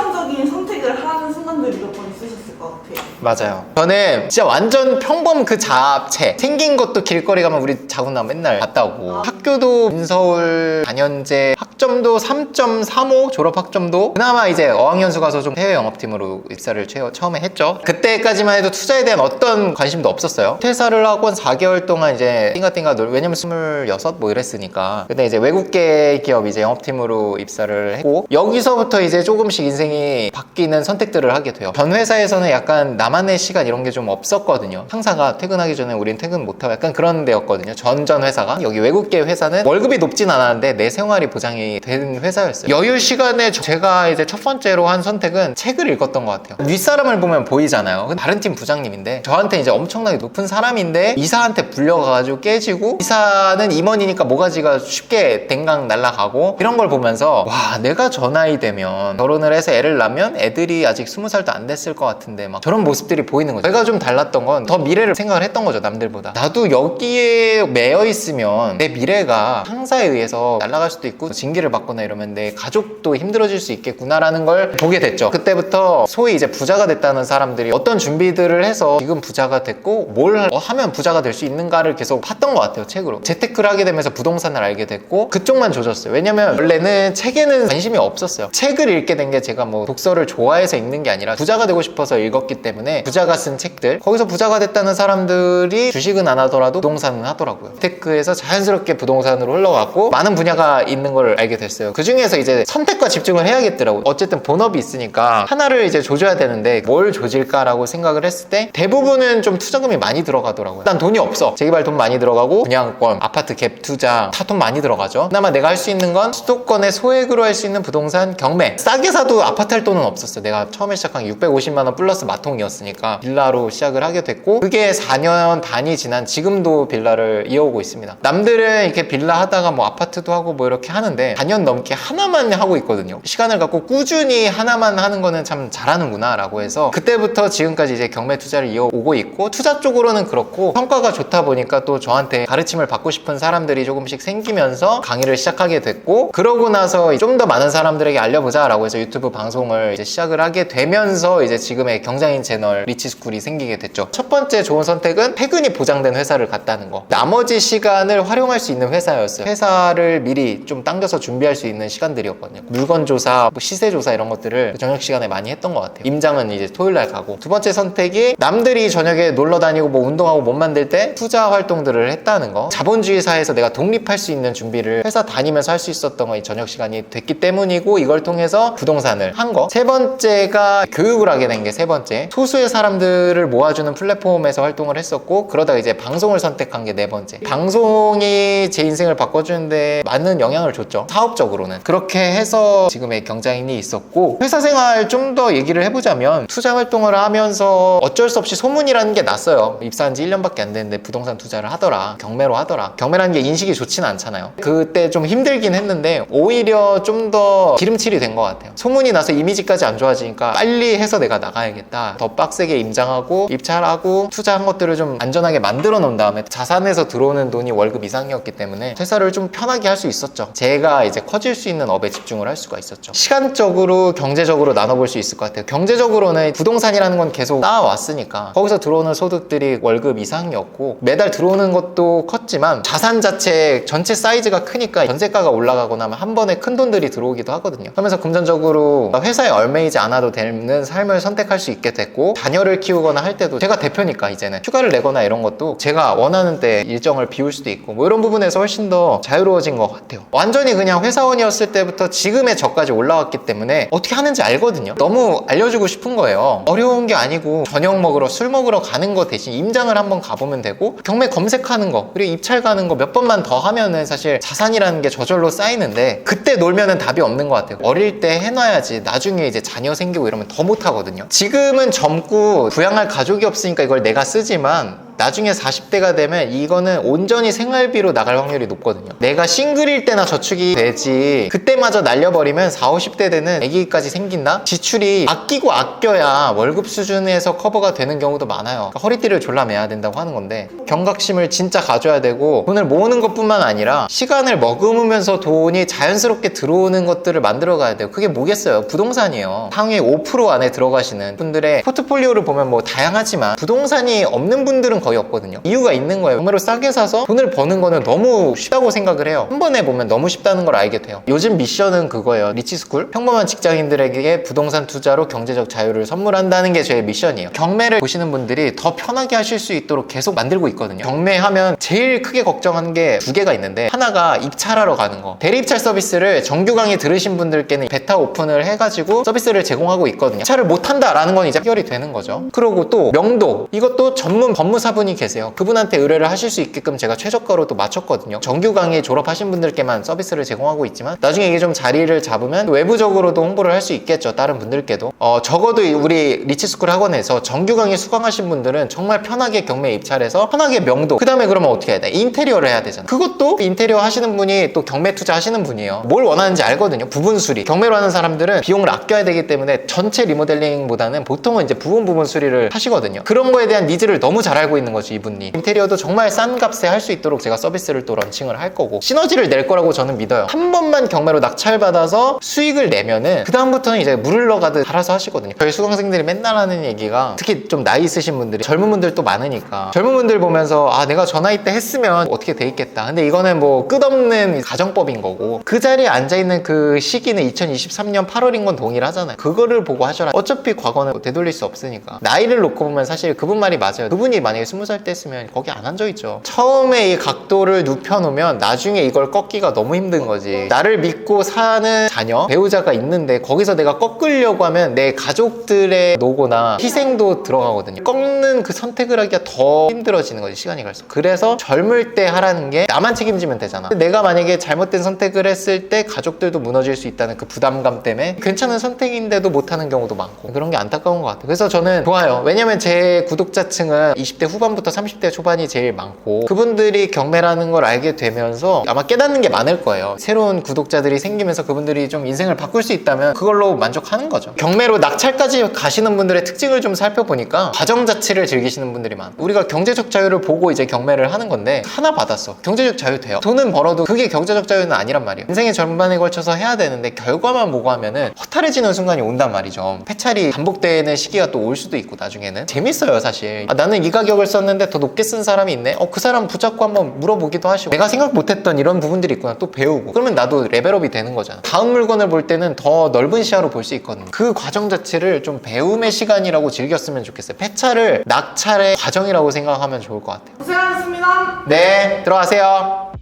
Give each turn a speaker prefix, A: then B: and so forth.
A: 극단적인 선택을 하는 순간들이 몇 번 있으셨을 것 같아요.
B: 맞아요. 저는 진짜 완전 평범 그 자체. 생긴 것도 길거리 가면 우리 자구나 맨날 갔다 오고, 학교도 인서울 4년제, 학점도 3.35 졸업 학점도, 그나마 이제 어학연수 가서 좀 해외 영업팀으로 입사를 처음에 했죠. 그때까지만 해도 투자에 대한 어떤 관심도 없었어요. 퇴사를 하고 한 4개월 동안 이제 띵가띵가 왜냐면 26 뭐 이랬으니까. 근데 이제 외국계 기업 이제 영업팀으로 입사를 했고, 여기서부터 이제 조금씩 인생이 바뀌는 선택들을 하게 돼요. 전 회사에서는 약간 나만의 시간 이런 게 좀 없었거든요. 상사가 퇴근하기 전에 우린 퇴근 못하고 약간 그런 데였거든요. 전 회사가. 여기 외국계 회사는 월급이 높진 않았는데 내 생활이 보장이 된 회사였어요. 여유 시간에 제가 이제 첫 번째로 한 선택은 책을 읽었던 것 같아요. 윗사람을 보면 보이잖아요. 다른 팀 부장님인데 저한테 이제 엄청나게 높은 사람인데 이사한테 불려가가지고 깨지고, 이사는 임원이니까 모가지가 쉽게 댕강 날아가고, 이런 걸 보면서 와, 내가 저 나이 되면 결혼을 해서 애를 낳으면 애들이 아직 20살도 안 됐을 것 같은데 막 저런 모습들이 보이는 거죠. 제가 좀 달랐던 건 더 미래를 생각을 했던 거죠, 남들보다. 나도 여기에 매여 있으면 내 미래가 상사에 의해서 날아갈 수도 있고 징계를 받거나 이러면 내 가족도 힘들어질 수 있겠구나라는 걸 보게 됐죠. 그때부터 소위 이제 부자가 됐다는 사람들이 어떤 준비들을 해서 지금 부자가 됐고 뭘 하면 부자가 될 수 있는가를 계속 봤던 것 같아요, 책으로. 재테크를 하게 되면서 부동산을 알게 됐고 그쪽만 조졌어요. 왜냐면 원래는 책에는 관심이 없었어요. 책을 읽게 된 게 제가 뭐 독서를 좋아해서 읽는 게 아니라 부자가 되고 싶어서 읽었기 때문에, 부자가 쓴 책들, 거기서 부자가 됐다는 사람들이 주식은 안 하더라도 부동산은 하더라고요. 테크에서 자연스럽게 부동산으로 흘러갔고 많은 분야가 있는 걸 알게 됐어요. 그 중에서 이제 선택과 집중을 해야겠더라고요. 어쨌든 본업이 있으니까 하나를 이제 조져야 되는데 뭘 조질까라고 생각을 했을 때 대부분은 좀 투자금이 많이 들어가더라고요. 난 돈이 없어. 재개발 돈 많이 들어가고 분양권, 아파트 갭 투자 다 돈 많이 들어가죠. 그나마 내가 할 수 있는 건 수도권의 소액으로 할 수 있는 부동산 경매. 싸게 사도 아파트 할 돈은 없었어요. 내가 처음에 시작한 650만 원 플러스 마통이었으니까 빌라로 시작을 하게 됐고, 그게 4년 반이 지난 지금도 빌라를 이어오고 있습니다. 남들은 이렇게 빌라 하다가 뭐 아파트도 하고 뭐 이렇게 하는데 4년 넘게 하나만 하고 있거든요. 시간을 갖고 꾸준히 하나만 하는 거는 참 잘하는구나 라고 해서 그때부터 지금까지 이제 경매 투자를 이어오고 있고, 투자 쪽으로는 그렇고 성과가 좋다 보니까 또 저한테 가르침을 받고 싶은 사람들이 조금씩 생기면서 강의를 시작하게 됐고, 그러고 나서 좀 더 많은 사람들에게 알려보자 라고 해서 유튜브 방송을 이제 시작을 하게 되면서 이제 지금의 경장인 채널 리치스쿨이 생기게 됐죠. 첫 번째 좋은 선택은 퇴근이 보장된 회사를 갔다는 거. 나머지 시간을 활용할 수 있는 회사였어요. 회사를 미리 좀 당겨서 준비할 수 있는 시간들이었거든요. 물건 조사, 뭐 시세 조사 이런 것들을 저녁 시간에 많이 했던 것 같아요. 임장은 이제 토요일날 가고. 두 번째 선택이 남들이 저녁에 놀러 다니고 뭐 운동하고 몸 만들 때 투자 활동들을 했다는 거. 자본주의 사회에서 내가 독립할 수 있는 준비를 회사 다니면서 할 수 있었던 건 이 저녁 시간이 됐기 때문이고, 이걸 통해서 부동산을 한 거. 세 번째가 교육을 하게 된 게 세 번째. 소수의 사람들을 모아주는 플랫폼에서 활동을 했었고, 그러다가 이제 방송을 선택한 게 네 번째. 방송이 제 인생을 바꿔주는데 많은 영향을 줬죠, 사업적으로는. 그렇게 해서 지금의 경장인이 있었고, 회사 생활 좀 더 얘기를 해보자면 투자 활동을 하면서 어쩔 수 없이 소문이라는 게 났어요. 입사한 지 1년밖에 안 됐는데 부동산 투자를 하더라, 경매로 하더라. 경매라는 게 인식이 좋지는 않잖아요. 그때 좀 힘들긴 했는데 오히려 좀 더 기름칠이 된 것 같아요. 소문이 나서 이미지까지 안 좋아지니까 빨리 해서 내가 나가야겠다, 더 빡세게 임장하고 입찰하고 투자한 것들을 좀 안전하게 만들어 놓은 다음에, 자산에서 들어오는 돈이 월급 이상이었기 때문에 회사를 좀 편하게 할 수 있었죠. 제가 이제 커질 수 있는 업에 집중을 할 수가 있었죠. 시간적으로 경제적으로 나눠볼 수 있을 것 같아요. 경제적으로는 부동산이라는 건 계속 쌓아왔으니까 거기서 들어오는 소득들이 월급 이상이었고, 매달 들어오는 것도 컸지만 자산 자체 전체 사이즈가 크니까 전세가가 올라가거나 하면 한 번에 큰 돈들이 들어오기도 하거든요. 그러면서 금전적으로 회사에 얽매이지 않아도 되는 삶을 선택할 수 있게 됐고, 자녀를 키우거나 할 때도 제가 대표니까 이제는 휴가를 내거나 이런 것도 제가 원하는 때 일정을 비울 수도 있고, 뭐 이런 부분에서 훨씬 더 자유로워진 것 같아요. 완전히 그냥 회사원이었을 때부터 지금의 저까지 올라왔기 때문에 어떻게 하는지 알거든요. 너무 알려주고 싶은 거예요. 어려운 게 아니고 저녁 먹으러 술 먹으러 가는 거 대신 임장을 한번 가보면 되고, 경매 검색하는 거 그리고 입찰 가는 거 몇 번만 더 하면은 사실 자산이라는 게 저절로 쌓이는데, 그때 놀면은 답이 없는 것 같아요. 어릴 때 해놔야지 나중에 이제 자녀 생기고 이러면 더 못하거든요. 지금은 젊고 부양할 가족이 없으니까 이걸 내가 쓰지만 나중에 40대가 되면 이거는 온전히 생활비로 나갈 확률이 높거든요. 내가 싱글일 때나 저축이 되지 그때마저 날려버리면 40, 50대 되는 아기까지 생긴다? 지출이 아껴야 월급 수준에서 커버가 되는 경우도 많아요. 그러니까 허리띠를 졸라 매야 된다고 하는 건데 경각심을 진짜 가져야 되고 돈을 모으는 것뿐만 아니라 시간을 머금으면서 돈이 자연스럽게 들어오는 것들을 만들어 가야 돼요. 그게 뭐겠어요? 부동산이에요. 상위 5% 안에 들어가시는 분들의 포트폴리오를 보면 뭐 다양하지만 부동산이 없는 분들은 거의 없거든요. 이유가 있는 거예요. 경매로 싸게 사서 돈을 버는 거는 너무 쉽다고 생각을 해요. 한 번에 보면 너무 쉽다는 걸 알게 돼요. 요즘 미션은 그거예요. 리치스쿨. 평범한 직장인들에게 부동산 투자로 경제적 자유를 선물한다는 게 제 미션이에요. 경매를 보시는 분들이 더 편하게 하실 수 있도록 계속 만들고 있거든요. 경매하면 제일 크게 걱정하는 게 두 개가 있는데 하나가 입찰하러 가는 거. 대리입찰 서비스를 정규 강의 들으신 분들께는 베타 오픈을 해가지고 서비스를 제공하고 있거든요. 입찰을 못한다라는 건 이제 해결이 되는 거죠. 그리고 또 명도. 이것도 전문 법무사분이 계세요. 그분한테 의뢰를 하실 수 있게끔 제가 최저가로 또 맞췄거든요. 정규 강의 졸업하신 분들께만 서비스를 제공하고 있지만 나중에 이게 좀 자리를 잡으면 외부적으로도 홍보를 할 수 있겠죠. 다른 분들께도. 적어도 우리 리치스쿨 학원에서 정규 강의 수강하신 분들은 정말 편하게 경매 입찰해서 편하게 명도. 그 다음에 그러면 어떻게 해야 돼? 인테리어를 해야 되잖아. 그것도 인테리어 하시는 분이 또 경매 투자 하시는 분이에요. 뭘 원하는지 알거든요. 부분 수리. 경매로 하는 사람들은 비용을 아껴야 되기 때문에 전체 리모델링보다는 보통은 이제 부분 수리를 하시거든요. 그런 거에 대한 니즈를 너무 잘 알고 있는 거지 이분이. 인테리어도 정말 싼 값에 할 수 있도록 제가 서비스를 또 런칭을 할 거고 시너지를 낼 거라고 저는 믿어요. 한 번만 경매로 낙찰받아서 수익을 내면은 그 다음부터는 이제 물 흘러가듯 알아서 하시거든요. 저희 수강생들이 맨날 하는 얘기가 특히 좀 나이 있으신 분들이 젊은 분들도 많으니까 젊은 분들 보면서 아 내가 저 나이 때 했으면 어떻게 돼 있겠다. 근데 이거는 뭐 끝없는 가정법인 거고 그 자리에 앉아있는 그 시기는 2023년 8월인 건 동일하잖아요. 그거를 보고 하셔라. 어차피 과거는 뭐 되돌릴 수 없으니까. 나이를 놓고 보면 사실 그분 말이 맞아요. 그분이 만약에 20살 때 했으면 거기 안 앉아있죠. 처음에 이 각도를 눕혀놓으면 나중에 이걸 꺾기가 너무 힘든 거지. 나를 믿고 사는 자녀, 배우자가 있는데 거기서 내가 꺾으려고 하면 내 가족들의 노고나 희생도 들어가거든요. 꺾는 그 선택을 하기가 더 힘들어지는 거지 시간이 갈수록. 그래서 젊을 때 하라는 게 나만 책임지면 되잖아. 내가 만약에 잘못된 선택을 했을 때 가족들도 무너질 수 있다는 그 부담감 때문에 괜찮은 선택인데도 못하는 경우도 많고 그런 게 안타까운 것 같아요. 그래서 저는 좋아요. 왜냐면 제 구독자층은 20대 후반부터 30대 초반이 제일 많고 그분들이 경매라는 걸 알게 되면서 아마 깨닫는 게 많을 거예요. 새로운 구독자들이 생기면서 그분들이 좀 인생을 바꿀 수 있다면 그걸로 만족하는 거죠. 경매로 낙찰까지 가시는 분들의 특징을 좀 살펴보니까 과정 자체를 즐기시는 분들이 많아. 우리가 경제적 자유를 보고 이제 경매를 하는 건데 하나 받았어. 경제적 자유 돼요. 돈은 벌어도 그게 경제적 자유는 아니란 말이에요. 인생의 전반에 걸쳐서 해야 되는데 결과만 보고 하면은 허탈해지는 순간이 온단 말이죠. 폐찰이 반복되는 시기가 또 올 수도 있고 나중에는 재밌어요 사실. 나는 이 가격을 썼는데 더 높게 쓴 사람이 있네. 그 사람 붙잡고 한번 물어보기도 하시고 내가 생각 못했던 이런 부분들이 있구나 또 배우고 그러면 나도 레벨업이 되는 거잖아. 다음 물건을 볼 때는 더 넓은 시야로 볼 수 있거든요. 그 과정 자체를 좀 배움의 시간이라고 즐겼으면 좋겠어요. 폐찰을 낙찰의 과정이라고 생각하면 좋을 것 같아요.
A: 고생하셨습니다.
B: 네, 들어가세요.